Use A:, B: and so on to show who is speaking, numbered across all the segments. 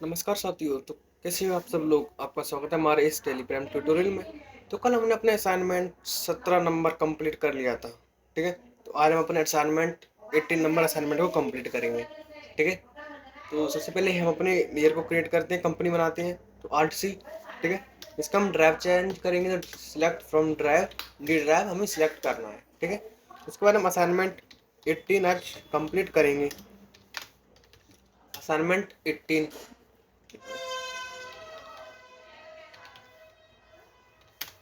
A: नमस्कार साथियों। तो कैसे हो आप सब लोग। आपका स्वागत है हमारे इस टेलीग्राम ट्यूटोरियल में। तो कल हमने अपने असाइनमेंट 17 नंबर कंप्लीट कर लिया था। ठीक है। तो आज हम अपने असाइनमेंट 18 नंबर असाइनमेंट को कंप्लीट करेंगे। ठीक है। तो सबसे पहले हम अपने लेयर को क्रिएट करते हैं, कंपनी बनाते हैं। तो आर्ट सी। ठीक है। इसका हम ड्राइव चेंज करेंगे तो select from drive, D drive हमें सिलेक्ट करना है। ठीक है। उसके बाद हम असाइनमेंट 18 आज कंप्लीट करेंगे। Assignment 18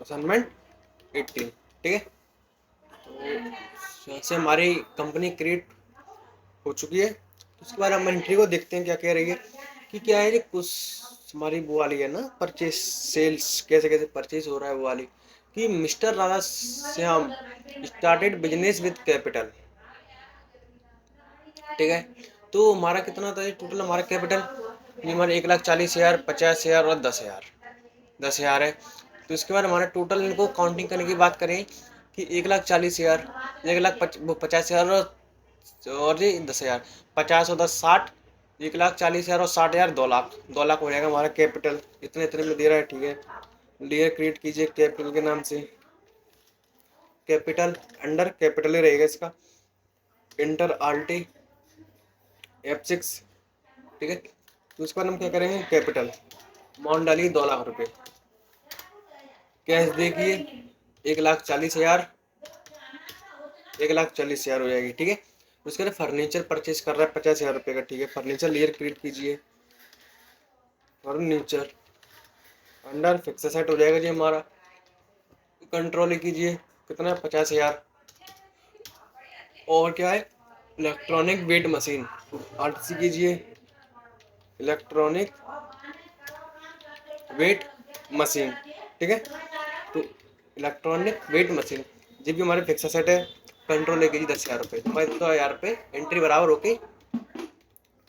A: assignment 18। ठीक है। तो यहाँ से हमारी कंपनी क्रिएट हो चुकी है। तो उसके बाद हम एंट्री को देखते हैं क्या कह रही है। कि क्या है, ये कुछ हमारी वो वाली है ना, परचेज सेल्स कैसे कैसे परचेज हो रहा है वो वाली। कि mister Radha Shyam started business with capital. ठीक है। तो हमारा कितना था ये टोटल, हमारा कैपिटल ये हमारे 1,40,000, 50,000 और 10,000। 10,000 है। तो इसके बाद हमारा टोटल इनको काउंटिंग करने की बात करें कि 1,40,000, 1,50,000 और ये 10,000। 50 और 10 60, 1,40,000 और 60,000 2 लाख। 2 लाख हो जाएगा हमारा कैपिटल। इतने इतने में दे रहा है। ठीक है। लेयर क्रिएट कीजिए कैपिटल के नाम से। कैपिटल अंडर कैपिटल ही रहेगा इसका। Enter alt F6। ठीक है। तो उसके बाद हम क्या करेंगे, कैपिटल अमाउंट डालिए 2 लाख रुपए। कैश देखिए 1,40,000, 1,40,000 हो जाएगी। ठीक है। उसके बाद फर्नीचर परचेज कर रहा है 50,000 रुपये का। ठीक है। फर्नीचर लेयर क्रिएट कीजिए। फर्नीचर अंडर फिक्स सेट हो जाएगा जी हमारा। कंट्रोल कीजिए कितना है, 50,000। और क्या है, इलेक्ट्रॉनिक वेट मशीन। आरटीसी कीजिए इलेक्ट्रॉनिक वेट मशीन। ठीक है। तो इलेक्ट्रॉनिक वेट मशीन जी भी हमारे फिक्स सेट है। कंट्रोल लेके जी 10,000 रुपये। तो 10,000 रुपये एंट्री बराबर होके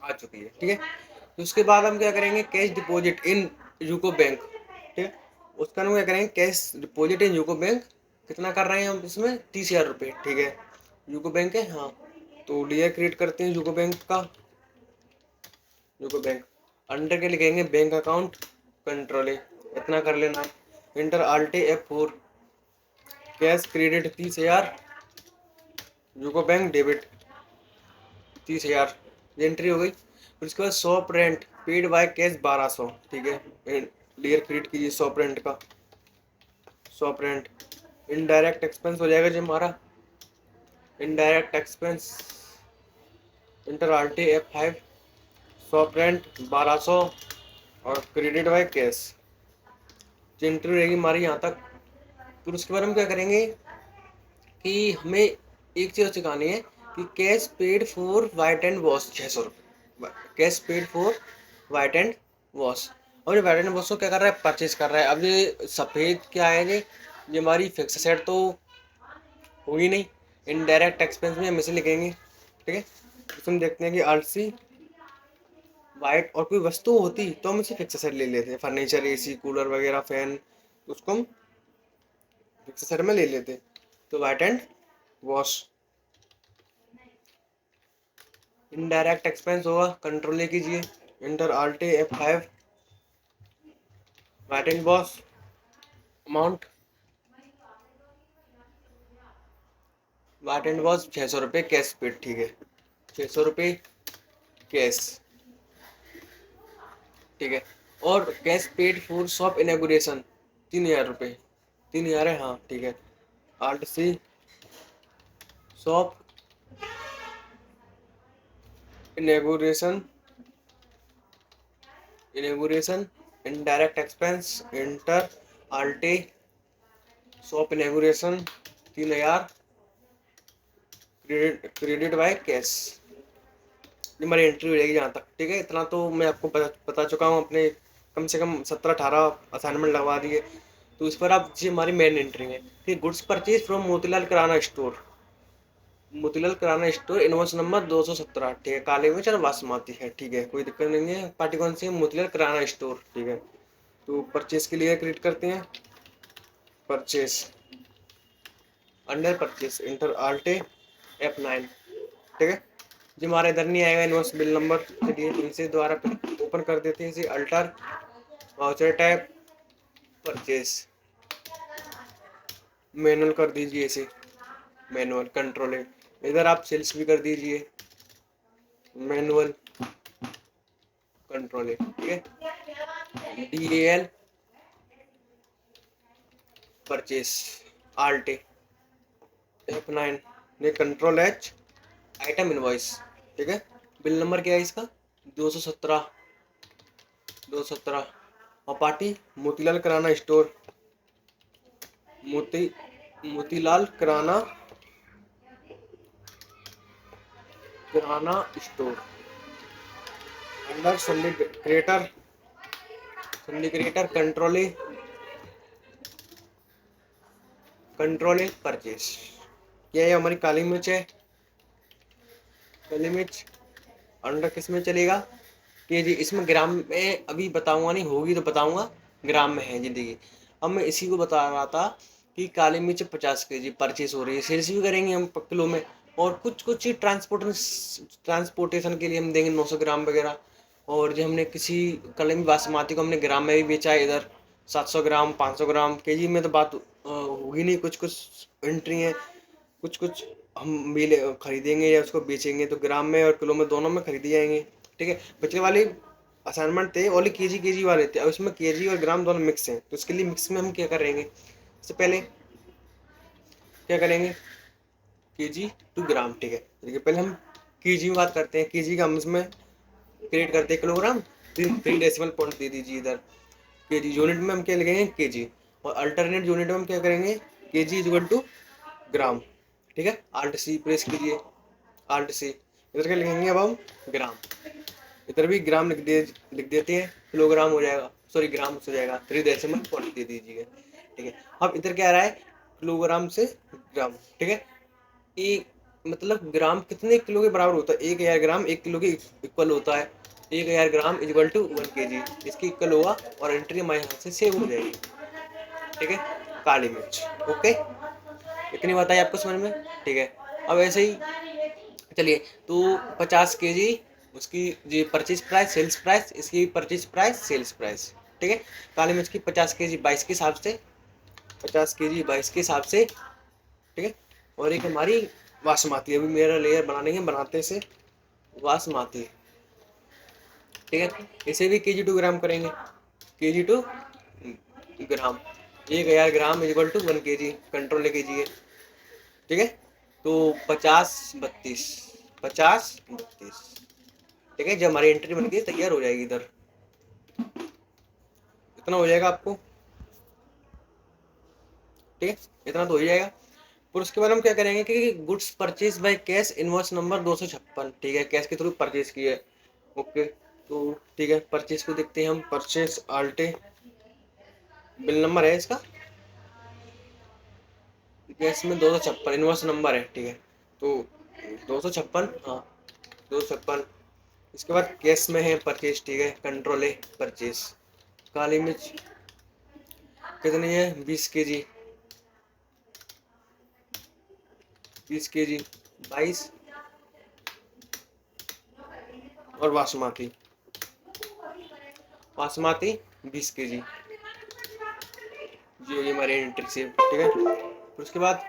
A: आ चुकी है। ठीक है। तो उसके बाद हम क्या करेंगे, cash deposit in UCO bank. ठीक है। उसका हम क्या करेंगे, cash deposit in UCO bank. कितना कर रहे हैं हम इसमें, 30,000 रुपये। ठीक है। यूको बैंक है, हाँ। तो डीआर क्रिएट करते हैं यूको बैंक का। यूको बैंक अंडर के लिखेंगे बैंक अकाउंट कंट्रोल इतना कर लेना है। Enter alt F4। Cash credit 30,000, UCO bank debit 30,000। Entry हो गई। फिर उसके बाद shop rent paid by cash 1,200। ठीक है। क्लियर क्रिएट कीजिए शॉप रेंट का। शॉप रेंट इनडायरेक्ट एक्सपेंस हो जाएगा जी हमारा। Indirect expense enter alt F5। Shop rent 1,200 और क्रेडिट बाय कैश। एंट्री रहेगी हमारी यहाँ तक। फिर उसके बाद हम क्या करेंगे कि हमें एक चीज़ सिखानी है कि cash paid for white and wash 600 रुपये। Cash paid for white and wash. और ये वाइट एंड वॉश को क्या कर रहा है, परचेज कर रहा है। अब ये सफ़ेद क्या है, ये हमारी फिक्स सेट तो होगी नहीं। इनडायरेक्ट एक्सपेंस में हम इसे लिखेंगे। ठीक है। तो हम देखते हैं कि आरसी वाइट और कोई वस्तु होती तो हम इसे फिक्स सेट ले लेते हैं। फर्नीचर, एसी, कूलर वगैरह, फैन, उसको हम फिक्स सेट में ले लेते। तो white and wash indirect expense होगा। कंट्रोल ले कीजिए enter alt F5। White and wash amount, white and wash 600 रुपये कैश पेड। ठीक है। 600 रुपये कैश। ठीक है। और cash paid for shop inauguration 3,000 रुपये। 3,000 है, हाँ। ठीक है। Alt C shop inauguration, inauguration indirect expense enter alt shop inauguration 3,000 credit by cash. ये हमारी एंट्री हो जाएगी यहाँ तक। ठीक है। इतना तो मैं आपको बता चुका हूँ। अपने कम से कम 17-18 असाइनमेंट लगवा दिए। तो इस पर आप जी हमारी मेन एंट्री है। ठीक, goods purchase from Motilal Kirana store. Motilal Kirana store invoice number 217। ठीक है। काले में चल बासमती है। ठीक है। कोई दिक्कत नहीं है। पार्टी कौन सी है, मोतीलाल किराना स्टोर। ठीक है। तो परचेज के लिए क्रिएट करते हैं। Purchase under purchase enter alt F9। ठीक है। जो हमारा इधर नहीं आएगा इनवॉइस बिल नंबर। चलिए इनसे दोबारा ओपन कर देते हैं इसे, alter voucher tab purchase, manual कर दीजिए इसे, मैनुअल कंट्रोल है, इधर आप सेल्स भी कर दीजिए, मैनुअल कंट्रोल है, ठीक है, DAL परचेस, आल्ट F9, ये कंट्रोल H आइटम इनवॉइस, ठीक है। बिल नंबर क्या है इसका 217 217, और party Motilal Kirana store, Motilal Kirana store, under syndicator control purchase. ये है हमारी काली मिर्च है, काली मिर्च अंडर किस में चलेगा कि जी इसमें ग्राम में अभी बताऊंगा नहीं, होगी तो बताऊंगा, ग्राम में है जिंदगी। अब मैं इसी को बता रहा था कि काली मिर्च 50 kg परचेस हो रही है, सेल्स भी करेंगे हम किलो में, और कुछ कुछ ट्रांसपोर्टेशन के लिए हम देंगे 900 ग्राम वगैरह। और जो हमने किसी कलमी बासमती को हमने ग्राम में भी बेचा है, इधर 700 ग्राम 500 ग्राम केजी में तो बात होगी नहीं, कुछ कुछ एंट्री है, कुछ कुछ हम मिले खरीदेंगे या उसको बेचेंगे तो ग्राम में और किलो में दोनों में खरीदे जाएंगे, ठीक है। पिछले वाले असाइनमेंट थे ओनली केजी वाले थे, अब इसमें केजी और ग्राम दोनों मिक्स हैं, तो इसके लिए मिक्स में हम क्या करेंगे, सबसे पहले क्या करेंगे केजी टू ग्राम, ठीक है। देखिए पहले हम केजी में बात करते हैं, केजी का हम इसमें क्रिएट करते हैं किलोग्राम, 3 डेसिमल पॉइंट दे दीजिए इधर, केजी यूनिट में हम क्या लिखेंगे केजी, और अल्टरनेट यूनिट में हम क्या करेंगे केजी इज इक्वल टू ग्राम, ठीक है। आल्ट सी प्रेस कीजिए, आल्ट सी, इधर क्या लिखेंगे अब हम ग्राम, इधर भी ग्राम लिख देते हैं, किलोग्राम हो जाएगा, सॉरी ग्राम हो जाएगा, 3 डेसिमल पॉइंट दे दीजिए, ठीक है। अब इधर क्या आ रहा है किलोग्राम से ग्राम, ठीक है। एक मतलब ग्राम कितने किलो के बराबर होता है, 1000 ग्राम 1 किलो के इक्वल होता है, 1000 gram is equal to 1 kg, इसकी इक्वल होगा और एंट्री हमारे हाथ से सेव हो जाएगी, ठीक है। काली मिर्च, ओके, इतनी बात आई आपको समझ में, ठीक है। अब ऐसे ही चलिए, तो 50 kg उसकी जी परचेज प्राइस सेल्स प्राइस, इसकी परचेज प्राइस सेल्स प्राइस, ठीक है। काली मिर्च की 50 kg 22 के हिसाब से, 50 kg 22 के हिसाब से, ठीक है। और एक हमारी बासमती, अभी मेरा लेयर बनाने है, बनाते से बासमती, ठीक है। इसे भी केजी टू ग्राम करेंगे, KG to gram, 1000 gram equal to 1 kg, control KG है, ठीक है। तो 50 32, ठीक है। जब हमारी एंट्री बन गई तैयार हो जाएगी, इधर इतना हो जाएगा आपको, ठीक है, इतना तो हो जाएगा। फिर उसके बाद हम क्या करेंगे कि goods purchase by cash invoice number 256, ठीक है, कैश के थ्रू परचेज किए, ओके। तो ठीक है, परचेज को देखते हैं हम, परचेज आल्टे, बिल नंबर है इसका, कैश में 256 इनवॉइस नंबर है, ठीक है। तो 256, हाँ 256, इसके बाद कैश में है परचेज, ठीक है, कंट्रोल है परचेज, काली मिर्च कितनी है 20 kg, 20 kg 22, और बासमती 20 kg, ये हमारे एंट्री से, ठीक है। फिर उसके बाद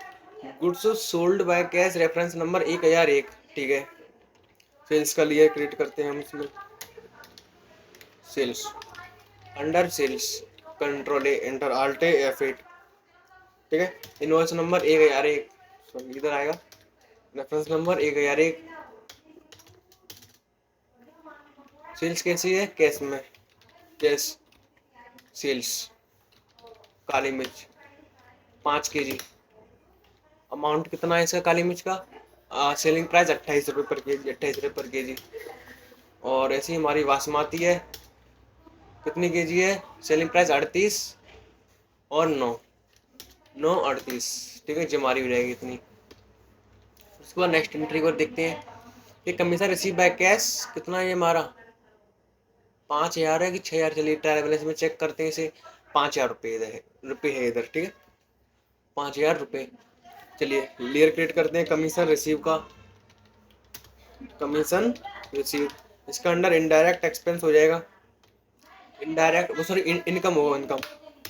A: goods sold by cash reference number 1001, ठीक है। सेल्स का लिए क्रिएट करते हैं हम इसमें, sales under sales, control A enter alt F8, ठीक है। इनवॉइस नंबर 1001, सॉरी इधर आएगा, रेफरेंस नंबर 1001, सेल्स कैसी है कैश में, कैश सेल्स, काली मिर्च 5 kg, अमाउंट कितना है इसका काली मिर्च का, सेलिंग प्राइस 28 रुपये पर केजी, 28 रुपये पर केजी। और ऐसी हमारी बासमती है, कितनी केजी है, सेलिंग प्राइस 38 और 9 38, ठीक है, जमारी हो जाएगी इतनी। उसके बाद नेक्स्ट एंट्री को देखते हैं कि कमीशन रिसीव बाय कैश कितना है हमारा, 5000 है कि 6000, चलिए ट्रायल बैलेंस में चेक करते हैं इसे, 5000 रुपये है इधर, ठीक है, 5000 रुपये। चलिए लेयर क्रिएट करते हैं कमीशन रिसीव का, कमीशन रिसीव, इसका अंडर इनडायरेक्ट एक्सपेंस हो जाएगा, इनडायरेक्ट वो सॉरी इनकम होगा, इनकम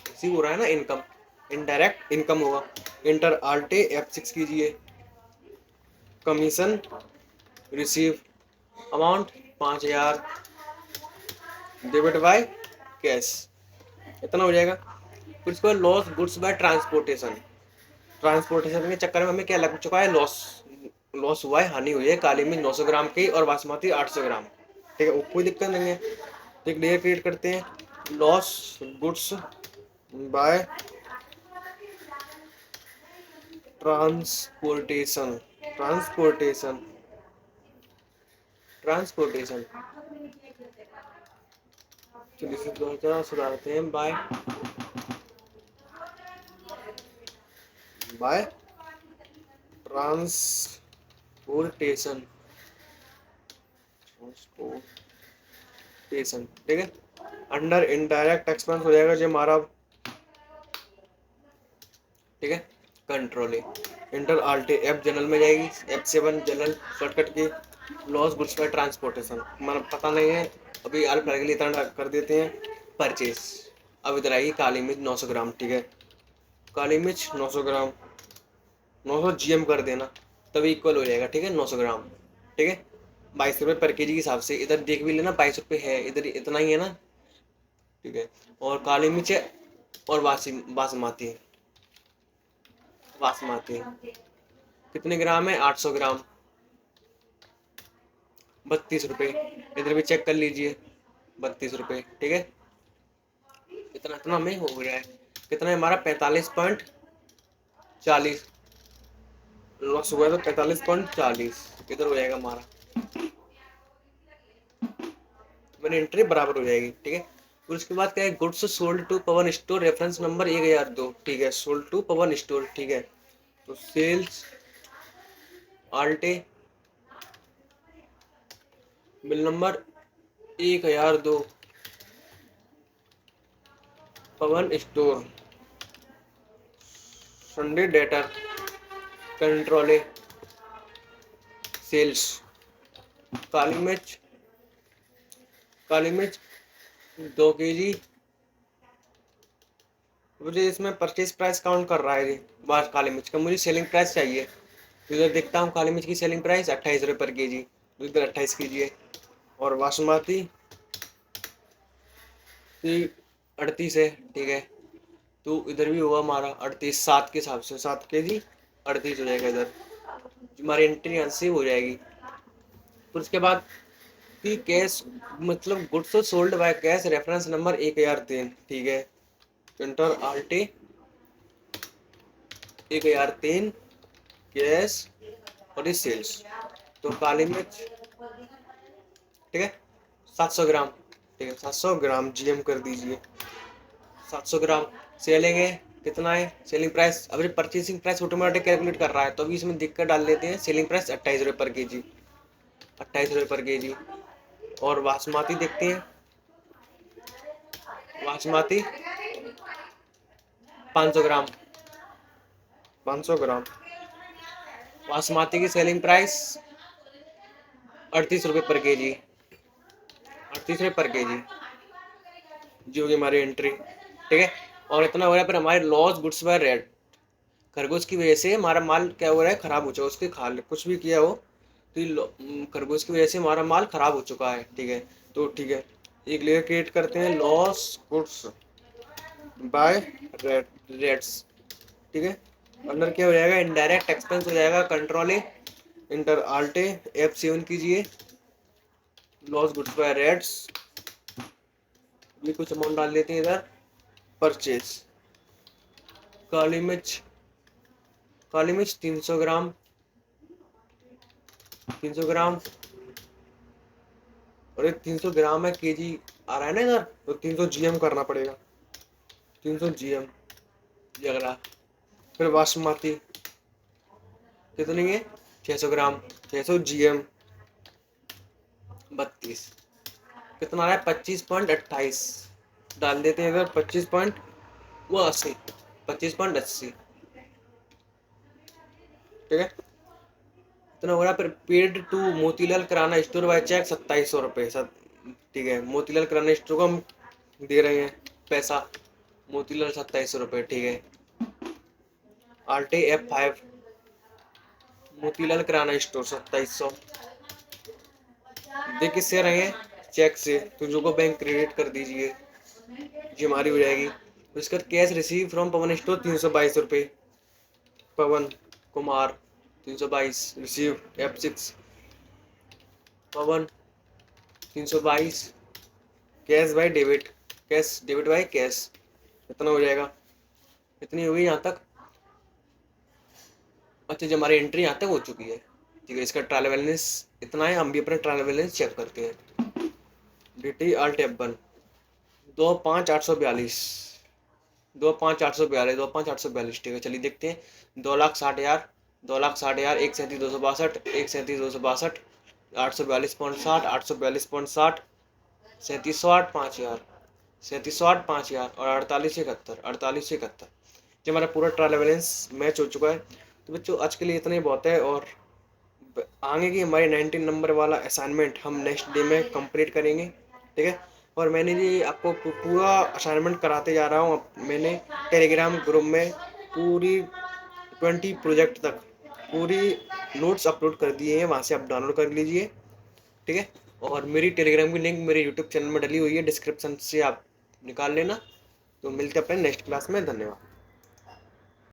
A: इसी हो रहा है ना, इनकम इनडायरेक्ट इनकम होगा। इंटर आल्टे F6 कीजिए, commission receive amount 5,000 debit by cash, इतना हो जाएगा। फिर उसके बाद loss goods by transportation, transportation के चक्कर में हमें क्या लग चुका है, लॉस लॉस हुआ है, हानि हुई है। काली मिर्च 900 ग्राम की और बासमती 800 ग्राम, ठीक है, कोई दिक्कत नहीं है। तो एक लेयर क्रिएट करते हैं, loss goods by transportation, transportation transportation तो सुधारते हैं, बाय बाय ट्रांसपोर्टेशन, ट्रांसपोर्टेशन, ठीक है। अंडर इनडायरेक्ट एक्सपेंस हो जाएगा जो हमारा, ठीक है, कंट्रोल इंटर आल्टे एफ जनरल में जाएगी, F7 जनरल शॉर्टकट की, लॉस गुड्स बाय ट्रांसपोर्टेशन हमारा पता नहीं है अभी, अल्फ के लिए इतना कर देते हैं, परचेज। अब इधर आएगी काली मिर्च 900 ग्राम, ठीक है, काली मिर्च 900 ग्राम, 900 GM कर देना, तभी इक्वल हो जाएगा, ठीक है, 900 ग्राम, ठीक है, 22 रुपये पर केजी के हिसाब से। इधर देख भी लेना 22 रुपये है, इधर इतना ही है ना, ठीक है। और काली मिर्च है और बासमती, बासमती कितने ग्राम है, 800 ग्राम, 32 रुपये, इधर भी चेक कर लीजिए, 32 रुपये, ठीक है। इतना इतना हमें हो गया है, कितना है हमारा, 45.40 लॉस हुआ है, तो 45.40 इधर हो जाएगा हमारा, मैंने एंट्री बराबर हो जाएगी, ठीक है। फिर उसके बाद क्या है, goods sold to Pawan store, reference number 1002, ठीक है, सोल्ड टू पवन स्टोर, ठीक है। तो सेल्स आल्टे बिल नंबर 1002 पवन स्टोर, संडे डेटर कंट्रोले सेल्स, काली मिर्च 2 kg, मुझे इसमें परचेज प्राइस काउंट कर रहा है जी, बाहर काली मिर्च का मुझे सेलिंग प्राइस चाहिए, तो इधर देखता हूँ काली मिर्च की सेलिंग प्राइस 28 रुपये पर केजी, तो इधर 28 कीजिए। और बासमती 38 है, ठीक है, तो इधर भी हुआ हमारा 38, 7 के हिसाब से 7 kg 38 हो जाएगा, इधर हमारी एंट्री यहाँ से हो जाएगी। फिर उसके बाद कि कैश मतलब goods sold by cash, reference number 1003, ठीक है, इंटर आल्टे 1003 कैश और ये सेल्स। तो काली मिर्च, ठीक है, 700 ग्राम, ठीक है, 700 ग्राम GM कर दीजिए, 700 ग्राम सेलिंग है, कितना है सेलिंग प्राइस, अब परचेसिंग प्राइस ऑटोमेटिक कैलकुलेट कर रहा है, तो अभी इसमें दिक्कत डाल लेते हैं, सेलिंग प्राइस 28 रुपये पर केजी, 28 रुपये पर केजी। और बासमती देखते हैं, बासमती 500 ग्राम, 500 ग्राम बासमती की सेलिंग प्राइस 38 रुपये पर केजी, 38 रुपये पर केजी जो होगी हमारी एंट्री, ठीक है। और इतना हो रहा है, पर हमारे लॉस गुड्स बाय रेट, खरगोश की वजह से हमारा माल क्या हो रहा है, खराब हो चुका है, उसके खा कुछ भी किया हो तो खरगोश की वजह से हमारा माल खराब हो चुका है, ठीक है। तो ठीक है, एक लेयर क्रिएट करते हैं, लॉस गुड्स बाय रेट्स, ठीक है। अंदर क्या हो जाएगा, इनडायरेक्ट एक्सपेंस हो जाएगा, कंट्रोल इंटर आल्टे F7 कीजिए, लॉस गुड्स बाय रेट्स, ये कुछ अमाउंट डाल देते हैं इधर, परचेज काली मिर्च 300 ग्राम, 300 ग्राम, और 300 ग्राम है, केजी आ रहा है ना इधर, तो 300 GM करना पड़ेगा, 300 GM ये अगला। फिर बासमती कितनी है, 600 ग्राम, 600 GM 32, कितना आ रहा है, 25.28 डाल देते हैं इधर, 25.80, 25.80, ठीक है, इतना हो रहा है। फिर paid to Motilal Kirana store by cheque 2700 रुपये, ठीक है, मोतीलाल किराना स्टोर को हम दे रहे हैं पैसा। मोतीलाल 2700 रुपये, ठीक है। आल्टे F5 मोतीलाल किराना स्टोर 2700। दे किससे रहे हैं? चेक से, तो जो को बैंक क्रेडिट कर दीजिए, ये हमारी हो जाएगी। उसका cash receive from Pawan store 322 रुपये। Pawan Kumar 322 receive F6। Pawan 322 cash by debit, cash debit by cash, कितना हो जाएगा? कितनी हुई यहाँ तक? अच्छा, जो हमारी एंट्री यहाँ तक हो चुकी है, ठीक है। इसका ट्रायल बैलेंस इतना है, हम भी अपना ट्रायल बैलेंस चेक करते हैं। DT Alt F1 25,842, 25,842, 25,842, ठीक है। चलिए देखते हैं। 2,60,000, 2,60,000, 1,37,262, 1,37,262, 842.60, 842.60, 37,8, 5,000, 37,8, 5,000 और 48,71, 48,71। जब हमारा पूरा ट्रायल बैलेंस मैच हो चुका है, तो बच्चों आज के लिए इतना ही बहुत है। और आगे की हमारी 19 नंबर वाला असाइनमेंट हम नेक्स्ट डे में कंप्लीट करेंगे, ठीक है। और मैंने ये आपको पूरा असाइनमेंट कराते जा रहा हूँ। मैंने टेलीग्राम ग्रुप में पूरी 20 प्रोजेक्ट तक पूरी नोट्स अपलोड कर दिए हैं, वहाँ से आप डाउनलोड कर लीजिए, ठीक है। और मेरी टेलीग्राम की लिंक मेरे यूट्यूब चैनल में डली हुई है, डिस्क्रिप्शन से आप निकाल लेना। तो मिलते हैं अपने नेक्स्ट क्लास में। धन्यवाद।